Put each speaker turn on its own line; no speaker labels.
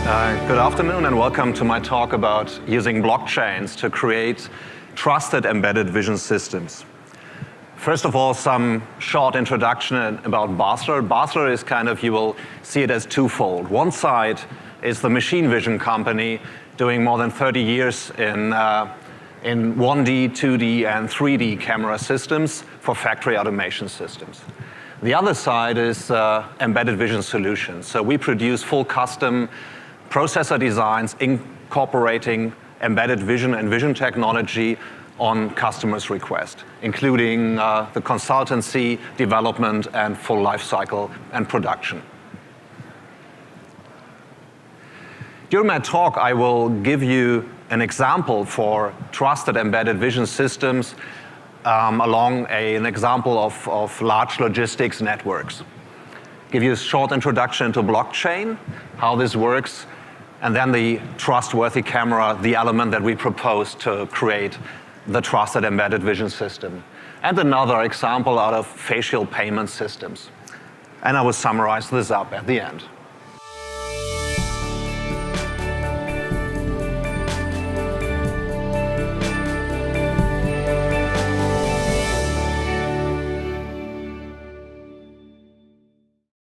Good afternoon and welcome to my talk about using blockchains to create trusted embedded vision systems. First of all, some short introduction about Basler. Basler is you will see it as twofold. One side is the machine vision company doing more than 30 years in 1D, 2D, and 3D camera systems for factory automation systems. The other side is embedded vision solutions. So we produce full custom processor designs incorporating embedded vision and vision technology on customers' request, including the consultancy, development, and full life cycle and production. During my talk, I will give you an example for trusted embedded vision systems along an example of large logistics networks. Give you a short introduction to blockchain, how this works, and then the trustworthy camera, the element that we propose to create the trusted embedded vision system. And another example out of facial payment systems. And I will summarize this up at the end.